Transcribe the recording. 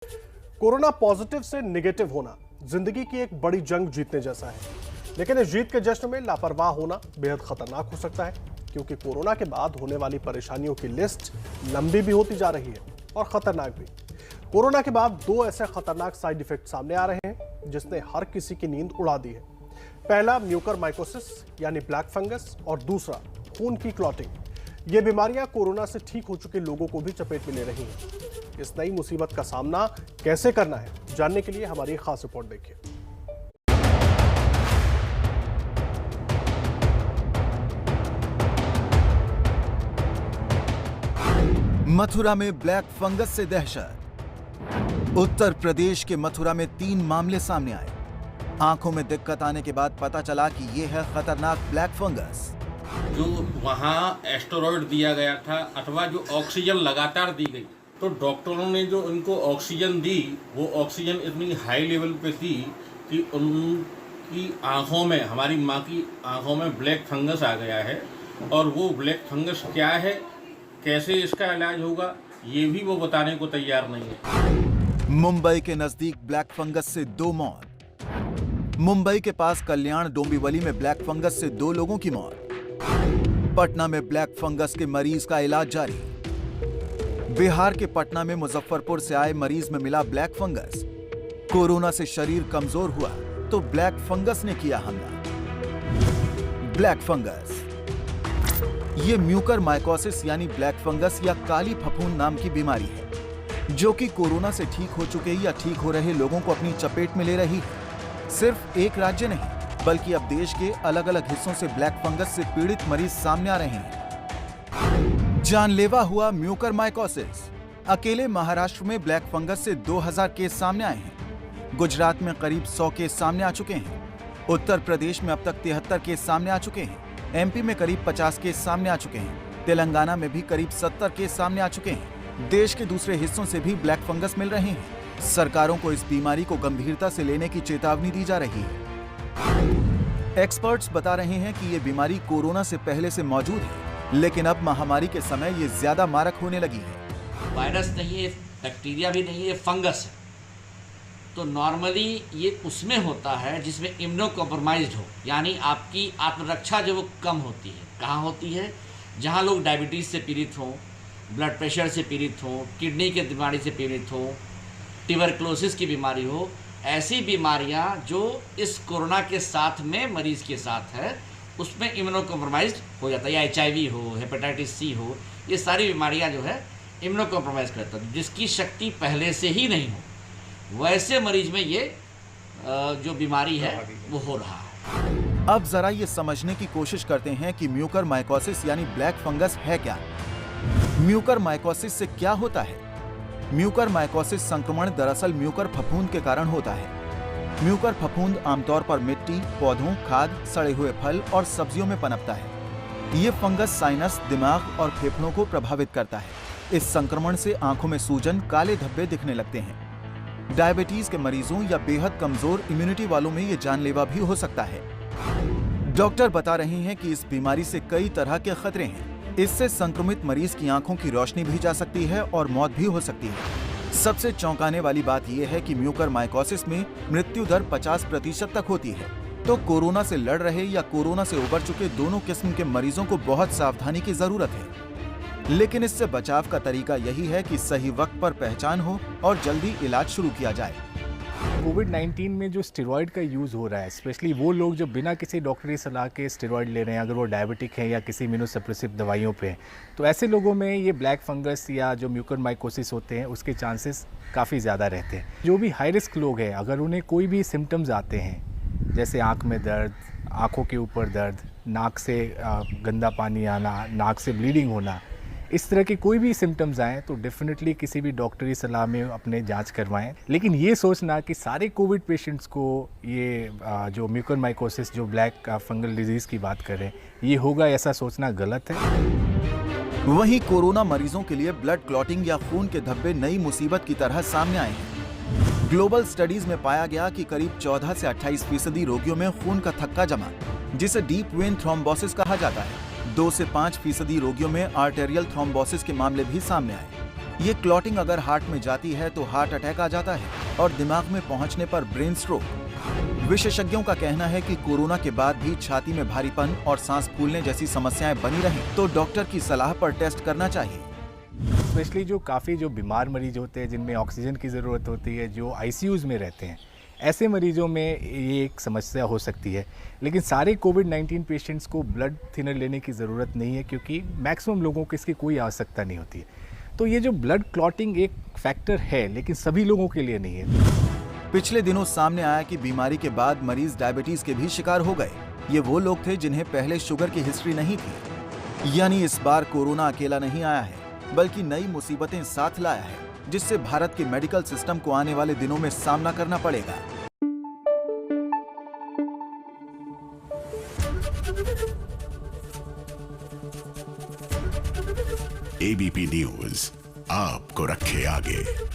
Corona positive से negative होना जिंदगी की एक बड़ी जंग जीतने जैसा है, लेकिन इस जीत के जश्न में लापरवाह होना बेहद खतरनाक हो सकता है, क्योंकि कोरोना के बाद होने वाली परेशानियों की लिस्ट लंबी भी होती जा रही है और खतरनाक भी। कोरोना के बाद दो ऐसे खतरनाक साइड इफेक्ट सामने आ रहे हैं जिसने हर किसी की नींद उड़ा दी है। पहला म्यूकरमाइकोसिस यानी ब्लैक फंगस और दूसरा खून की क्लॉटिंग। ये बीमारियां कोरोना से ठीक हो चुके लोगों को भी चपेट में ले रही हैं। इस नई मुसीबत का सामना कैसे करना है, जानने के लिए हमारी एक खास रिपोर्ट देखिए। मथुरा में ब्लैक फंगस से दहशत। उत्तर प्रदेश के मथुरा में 3 मामले सामने आए। आंखों में दिक्कत आने के बाद पता चला कि यह है खतरनाक ब्लैक फंगस। जो वहाँ एस्टेरॉयड दिया गया था अथवा जो ऑक्सीजन लगातार दी गई, तो डॉक्टरों ने जो उनको ऑक्सीजन दी वो ऑक्सीजन इतनी हाई लेवल पे थी कि उनकी आँखों में, हमारी माँ की आँखों में ब्लैक फंगस आ गया है। और वो ब्लैक फंगस क्या है, कैसे इसका इलाज होगा, ये भी वो बताने को तैयार नहीं है। मुंबई के नजदीक ब्लैक फंगस से 2 मौत। मुंबई के पास कल्याण डोंबिवली में ब्लैक फंगस से 2 लोगों की मौत। पटना में ब्लैक फंगस के मरीज का इलाज जारी। बिहार के पटना में मुजफ्फरपुर से आए मरीज में मिला ब्लैक फंगस। कोरोना से शरीर कमजोर हुआ तो ब्लैक फंगस ने किया हमला। ब्लैक फंगस ये म्यूकरमाइकोसिस यानी ब्लैक फंगस या काली फफूंद नाम की बीमारी है, जो कि कोरोना से ठीक हो चुके या ठीक हो रहे लोगों को अपनी चपेट में ले रही है। सिर्फ एक राज्य नहीं बल्कि अब देश के अलग अलग हिस्सों से ब्लैक फंगस से पीड़ित मरीज सामने आ रहे हैं। जानलेवा हुआ म्यूकरमाइकोसिस। अकेले महाराष्ट्र में ब्लैक फंगस से 2000 केस सामने आए हैं। गुजरात में करीब 100 केस सामने आ चुके हैं। उत्तर प्रदेश में अब तक 73 केस सामने आ चुके हैं। एमपी में करीब 50 केस सामने आ चुके हैं। तेलंगाना में भी करीब 70 केस सामने आ चुके हैं। देश के दूसरे हिस्सों से भी ब्लैक फंगस मिल रहे हैं। सरकारों को इस बीमारी को गंभीरता से लेने की चेतावनी दी जा रही है। एक्सपर्ट्स बता रहे हैं कि ये बीमारी कोरोना से पहले से मौजूद है, लेकिन अब महामारी के समय ये ज्यादा मारक होने लगी है। वायरस नहीं है, बैक्टीरिया भी नहीं है, फंगस है। तो नॉर्मली ये उसमें होता है जिसमें इम्यूनो कॉम्प्रोमाइज्ड हो, यानी आपकी आत्मरक्षा जो वो कम होती है। कहाँ होती है? जहाँ लोग डायबिटीज़ से पीड़ित हों, ब्लड प्रेशर से पीड़ित हों, किडनी की बीमारी से पीड़ित हों, ट्यूबरक्लोसिस की बीमारी हो। ऐसी बीमारियां जो इस कोरोना के साथ में मरीज के साथ है, उसमें इम्यूनो कॉम्प्रोमाइज्ड हो जाता है। या HIV हो, हेपेटाइटिस C हो, ये सारी बीमारियां जो है इम्यूनो कॉम्प्रोमाइज करता है। जिसकी शक्ति पहले से ही नहीं हो, वैसे मरीज में ये जो बीमारी है वो हो रहा है। अब जरा ये समझने की कोशिश करते हैं कि म्यूकरमाइकोसिस यानी ब्लैक फंगस है क्या। म्यूकरमाइकोसिस से क्या होता है? म्यूकरमाइकोसिस संक्रमण दरअसल म्यूकर फफूंद के कारण होता है। म्यूकर फफूंद आमतौर पर मिट्टी, पौधों, खाद, सड़े हुए फल और सब्जियों में पनपता है। ये फंगस साइनस, दिमाग और फेफड़ों को प्रभावित करता है। इस संक्रमण से आंखों में सूजन, काले धब्बे दिखने लगते हैं। डायबिटीज के मरीजों या बेहद कमजोर इम्यूनिटी वालों में ये जानलेवा भी हो सकता है। डॉक्टर बता रहे हैं कि इस बीमारी से कई तरह के खतरे हैं। इससे संक्रमित मरीज की आंखों की रोशनी भी जा सकती है और मौत भी हो सकती है। सबसे चौंकाने वाली बात यह है कि म्यूकरमाइकोसिस में मृत्यु दर 50% तक होती है। तो कोरोना से लड़ रहे या कोरोना से उबर चुके दोनों किस्म के मरीजों को बहुत सावधानी की जरूरत है। लेकिन इससे बचाव का तरीका यही है कि सही वक्त पर पहचान हो और जल्दी इलाज शुरू किया जाए। कोविड-19 में जो स्टेरॉयड का यूज़ हो रहा है, स्पेशली वो लोग जो बिना किसी डॉक्टरी सलाह के स्टेरॉयड ले रहे हैं, अगर वो डायबिटिक हैं या किसी इम्यूनोसप्रेसिव दवाइयों पे हैं, तो ऐसे लोगों में ये ब्लैक फंगस या जो म्यूकरमाइकोसिस होते हैं उसके चांसेस काफ़ी ज़्यादा रहते हैं। जो भी हाई रिस्क लोग हैं, अगर उन्हें कोई भी सिम्टम्स आते हैं, जैसे आँख में दर्द, आँखों के ऊपर दर्द, नाक से गंदा पानी आना, नाक से ब्लीडिंग होना, इस तरह के कोई भी सिम्टम्स आएँ तो डेफिनेटली किसी भी डॉक्टरी सलाह में अपने जांच करवाएं। लेकिन ये सोचना कि सारे कोविड पेशेंट्स को ये जो म्यूकरमाइकोसिस, जो ब्लैक फंगल डिजीज़ की बात कर रहे हैं, ये होगा, ऐसा सोचना गलत है। वहीं कोरोना मरीजों के लिए ब्लड क्लॉटिंग या खून के धब्बे नई मुसीबत की तरह सामने आए हैं। ग्लोबल स्टडीज में पाया गया कि करीब 14 से 28% रोगियों में खून का थक्का जमा, जिसे डीप वेन थ्रोम्बोसिस कहा जाता है। 2 से 5% रोगियों में आर्टेरियल थ्रोम्बोसिस के मामले भी सामने आए। ये क्लॉटिंग अगर हार्ट में जाती है तो हार्ट अटैक आ जाता है और दिमाग में पहुंचने पर ब्रेन स्ट्रोक। विशेषज्ञों का कहना है कि कोरोना के बाद भी छाती में भारीपन और सांस फूलने जैसी समस्याएं बनी रहें तो डॉक्टर की सलाह पर टेस्ट करना चाहिए। स्पेशली जो काफ़ी जो बीमार मरीज होते हैं जिनमें ऑक्सीजन की ज़रूरत होती है, जो आईसीयूज़ में रहते हैं, ऐसे मरीजों में ये एक समस्या हो सकती है। लेकिन सारे कोविड-19 पेशेंट्स को ब्लड थिनर लेने की ज़रूरत नहीं है, क्योंकि मैक्सिमम लोगों को इसकी कोई आवश्यकता नहीं होती है। तो ये जो ब्लड क्लॉटिंग एक फैक्टर है, लेकिन सभी लोगों के लिए नहीं है। पिछले दिनों सामने आया कि बीमारी के बाद मरीज डायबिटीज के भी शिकार हो गए। ये वो लोग थे जिन्हें पहले शुगर की हिस्ट्री नहीं थी। यानी इस बार कोरोना अकेला नहीं आया है, बल्कि नई मुसीबतें साथ लाया है, जिससे भारत के मेडिकल सिस्टम को आने वाले दिनों में सामना करना पड़ेगा। एबीपी न्यूज आपको रखे आगे।